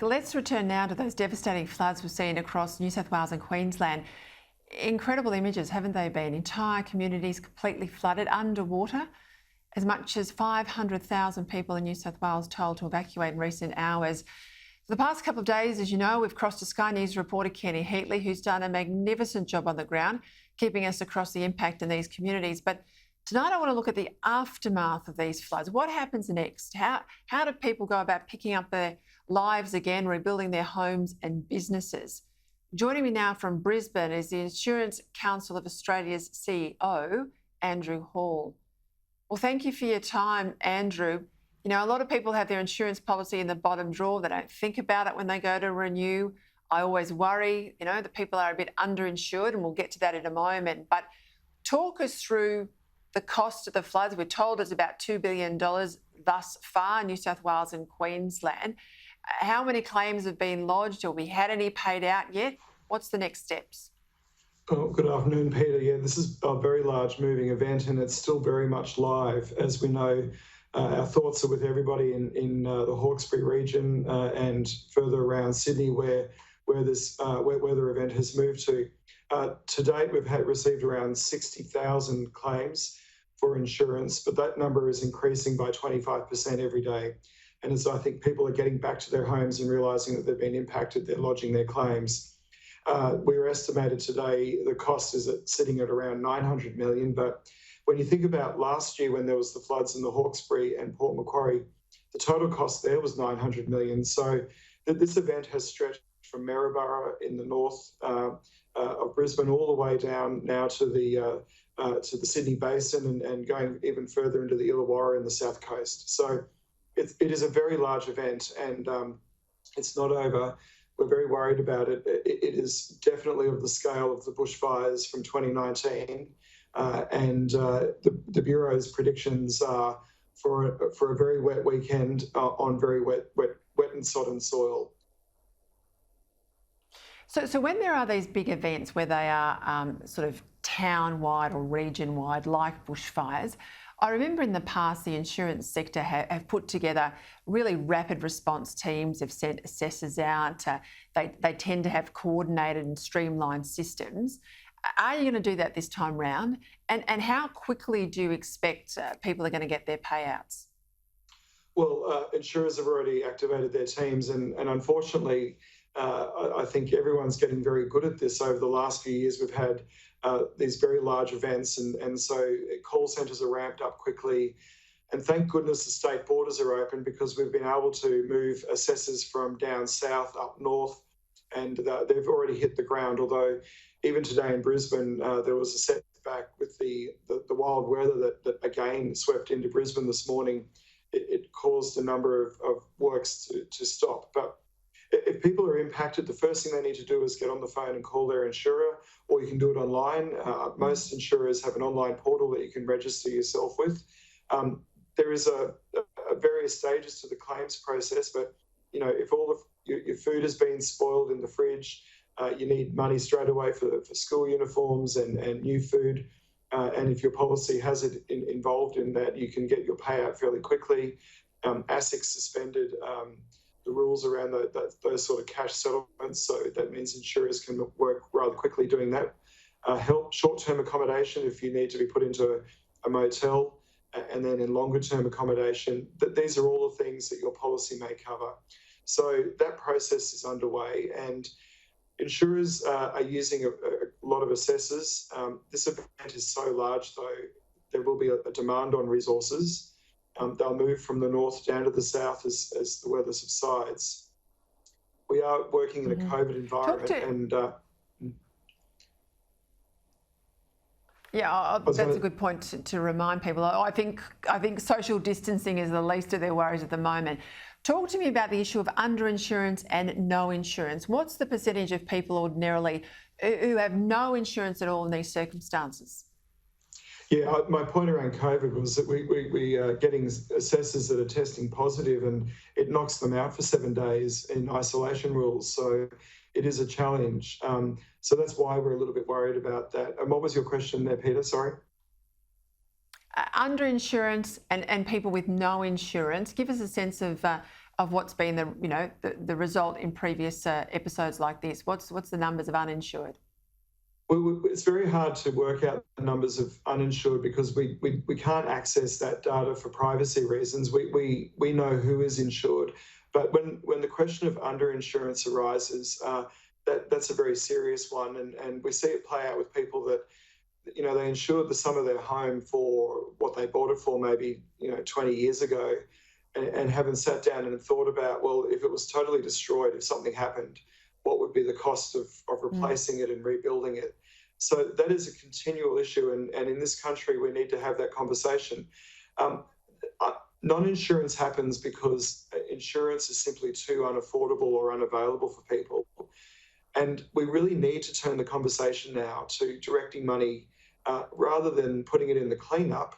Let's return now to those devastating floods we've seen across New South Wales and Queensland. Incredible images, haven't they been? Entire communities completely flooded, underwater. As much as 500,000 people in New South Wales told to evacuate in recent hours. For the past couple of days, as you know, we've crossed to Sky News reporter Kenny Heatley, who's done a magnificent job on the ground, keeping us across the impact in these communities. But tonight I want to look at the aftermath of these floods. What happens next? How do people go about picking up their lives again, rebuilding their homes and businesses? Joining me now from Brisbane is the Insurance Council of Australia's CEO, Andrew Hall. Well, thank you for your time, Andrew. You know, a lot of people have their insurance policy in the bottom drawer. They don't think about it when they go to renew. I always worry, you know, that people are a bit underinsured, and we'll get to that in a moment. But talk us through the cost of the floods. We're told it's about $2 billion thus far, New South Wales and Queensland. How many claims have been lodged? Have we had any paid out yet? What's the next steps? Oh, good afternoon, Peter. Yeah, this is a very large moving event, and it's still very much live. As we know, our thoughts are with everybody in the Hawkesbury region and further around Sydney, where this weather event has moved to. To date, we've received around 60,000 claims for insurance, but that number is increasing by 25% every day. And as I think people are getting back to their homes and realising that they've been impacted, they're lodging their claims. We were estimated today the cost is sitting at around $900 million. But when you think about last year when there was the floods in the Hawkesbury and Port Macquarie, the total cost there was $900 million. So this event has stretched from Maryborough in the north of Brisbane all the way down now to the Sydney Basin and going even further into the Illawarra in the south coast. So it is a very large event, and it's not over. We're very worried about it. It is definitely of the scale of the bushfires from 2019, and the Bureau's predictions are for a very wet weekend on very wet and sodden soil. So when there are these big events where they are sort of town-wide or region-wide, like bushfires, I remember in the past the insurance sector have put together really rapid response teams. They've sent assessors out. They tend to have coordinated and streamlined systems. Are you going to do that this time round? And how quickly do you expect people are going to get their payouts? Well, insurers have already activated their teams, and unfortunately, I think everyone's getting very good at this. Over the last few years, we've had these very large events, and so call centres are ramped up quickly. And thank goodness the state borders are open, because we've been able to move assessors from down south up north, and they've already hit the ground. Although even today in Brisbane, there was a setback with the wild weather that again swept into Brisbane this morning. It caused a number of works to stop. But if people are impacted, the first thing they need to do is get on the phone and call their insurer, or you can do it online. Most insurers have an online portal that you can register yourself with. There is a various stages to the claims process, but you know, if all of your food has been spoiled in the fridge, you need money straight away for school uniforms and new food. And if your policy has it involved in that, you can get your payout fairly quickly. ASIC suspended the rules around those sort of cash settlements, so that means insurers can work rather quickly doing that. Help short-term accommodation if you need to be put into a motel, and then in longer-term accommodation. These are all the things that your policy may cover. So that process is underway, and insurers are using a lot of assessors. This event is so large, though, there will be a demand on resources. They'll move from the north down to the south as the weather subsides. We are working in a COVID environment, that's a good point to remind people. I think social distancing is the least of their worries at the moment. Talk to me about the issue of underinsurance and no insurance. What's the percentage of people ordinarily who have no insurance at all in these circumstances? Yeah, my point around COVID was that we are getting assessors that are testing positive, and it knocks them out for 7 days in isolation rules. So it is a challenge. So that's why we're a little bit worried about that. And what was your question there, Peter? Sorry. Underinsurance and people with no insurance. Give us a sense of of what's been the result in previous episodes like this? What's the numbers of uninsured? Well, it's very hard to work out the numbers of uninsured because we can't access that data for privacy reasons. We know who is insured, but when the question of underinsurance arises, that's a very serious one, and we see it play out with people that they insured the sum of their home for what they bought it for maybe 20 years ago, and haven't sat down and thought about, well, if it was totally destroyed, if something happened, what would be the cost of replacing it and rebuilding it? So that is a continual issue, and in this country we need to have that conversation. Non-insurance happens because insurance is simply too unaffordable or unavailable for people. And we really need to turn the conversation now to directing money, rather than putting it in the cleanup.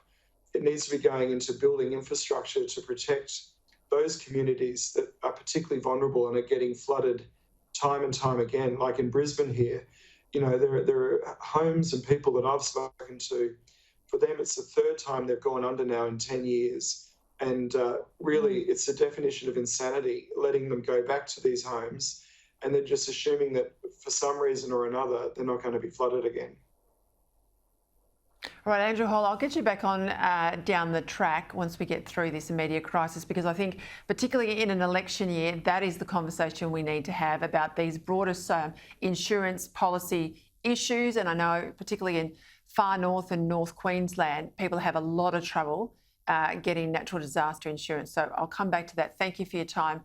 It needs to be going into building infrastructure to protect those communities that are particularly vulnerable and are getting flooded time and time again. Like in Brisbane here, there are homes and people that I've spoken to. For them, it's the third time they've gone under now in 10 years. And really, it's the definition of insanity, letting them go back to these homes and then just assuming that for some reason or another, they're not going to be flooded again. All right, Andrew Hall, I'll get you back on down the track once we get through this immediate crisis, because I think particularly in an election year, that is the conversation we need to have about these broader insurance policy issues. And I know particularly in far north and North Queensland, people have a lot of trouble getting natural disaster insurance. So I'll come back to that. Thank you for your time.